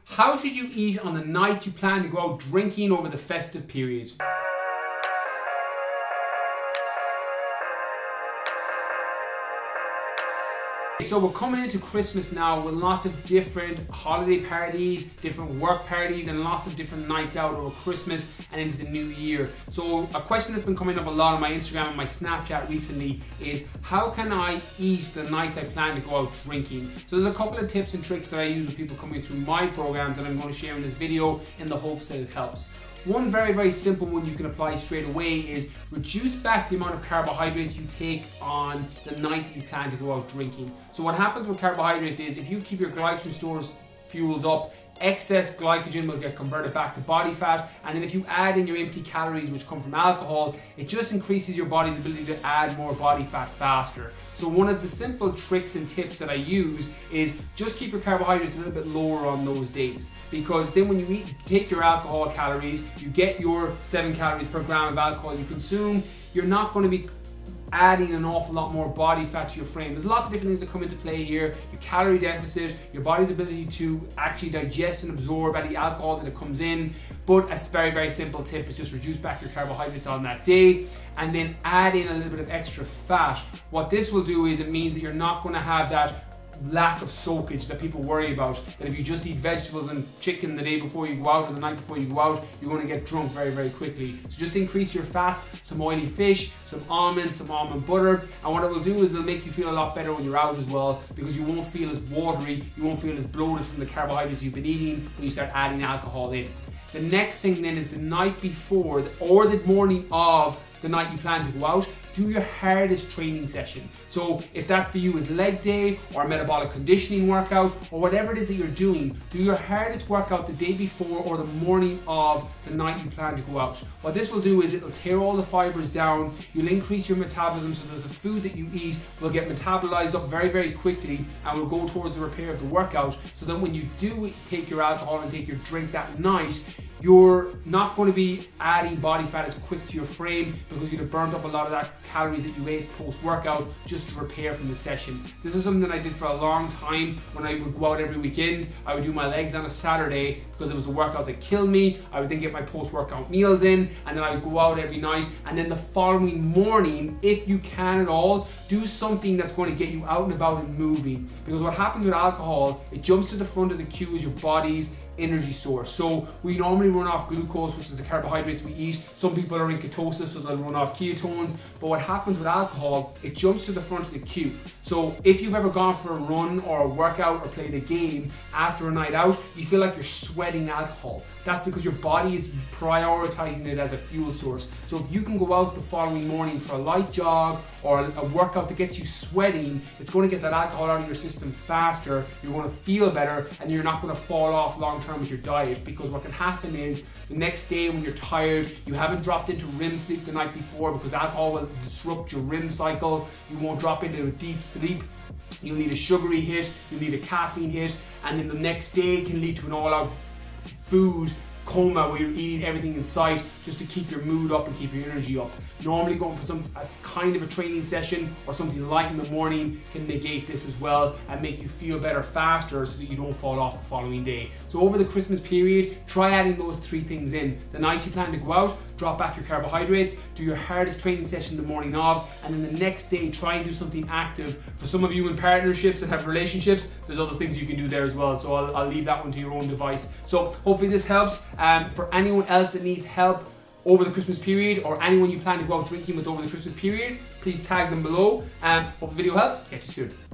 How should you eat on the night you plan to go out drinking over the festive period? So we're coming into Christmas now with lots of different holiday parties, different work parties, and lots of different nights out over Christmas and into the new year. So a question that's been coming up a lot on my Instagram and my Snapchat recently is, how can I eat the night I plan to go out drinking? So there's a couple of tips and tricks that I use with people coming through my programs that I'm going to share in this video in the hopes that it helps. One very simple one you can apply straight away is reduce back the amount of carbohydrates you take on the night you plan to go out drinking. So what happens with carbohydrates is, if you keep your glycogen stores fueled up, excess glycogen will get converted back to body fat, and then if you add in your empty calories which come from alcohol, it just increases your body's ability to add more body fat faster. So one of the simple tricks and tips that I use is just keep your carbohydrates a little bit lower on those days, because then when you take your alcohol calories, you get your 7 calories per gram of alcohol you consume, you're not going to be adding an awful lot more body fat to your frame. There's lots of different things that come into play here. Your calorie deficit, your body's ability to actually digest and absorb any alcohol that it comes in. But a very simple tip is just reduce back your carbohydrates on that day and then add in a little bit of extra fat. What this will do is it means that you're not going to have that lack of soakage that people worry about, that if you just eat vegetables and chicken the day before you go out or the night before you go out, you're going to get drunk very quickly. So just increase your fats, some oily fish, some almonds, some almond butter, and what it will do is it'll make you feel a lot better when you're out as well, because you won't feel as watery, you won't feel as bloated from the carbohydrates you've been eating when you start adding alcohol in. The next thing then is the night before or the morning of the night you plan to go out, do your hardest training session. So if that for you is leg day or a metabolic conditioning workout or whatever it is that you're doing, do your hardest workout the day before or the morning of the night you plan to go out. What this will do is it'll tear all the fibers down, you'll increase your metabolism, so that the food that you eat will get metabolized up very quickly and will go towards the repair of the workout, so that when you do take your alcohol and take your drink that night, you're not going to be adding body fat as quick to your frame, because you'd have burnt up a lot of that calories that you ate post-workout just to repair from the session. This is something that I did for a long time. When I would go out every weekend, I would do my legs on a Saturday because it was the workout that killed me. I would then get my post-workout meals in, and then I would go out every night, and then the following morning, if you can at all, do something that's going to get you out and about and moving. Because what happens with alcohol, it jumps to the front of the queue as your body's energy source. So we normally run off glucose, which is the carbohydrates we eat. Some people are in ketosis, so they'll run off ketones. But what happens with alcohol, it jumps to the front of the queue. So if you've ever gone for a run or a workout or played a game after a night out, you feel like you're sweating alcohol. That's because your body is prioritizing it as a fuel source. So if you can go out the following morning for a light jog or a workout that gets you sweating, it's going to get that alcohol out of your system faster, you're going to feel better, and you're not going to fall off long term with your diet. Because what can happen is the next day when you're tired, you haven't dropped into REM sleep the night before, because alcohol will disrupt your REM cycle, you won't drop into a deep sleep. You'll need a sugary hit, you'll need a caffeine hit, and then the next day can lead to an all-out food coma where you eat everything in sight just to keep your mood up and keep your energy up. Normally going for a kind of a training session or something light in the morning can negate this as well and make you feel better faster, so that you don't fall off the following day. So over the Christmas period, try adding those 3 things in. The night you plan to go out, drop back your carbohydrates, do your hardest training session the morning of, and then the next day try and do something active. For some of you in partnerships and have relationships, there's other things you can do there as well, so I'll leave that one to your own device. So hopefully this helps. For anyone else that needs help over the Christmas period, or anyone you plan to go out drinking with over the Christmas period, please tag them below. Hope the video helped. Catch you soon.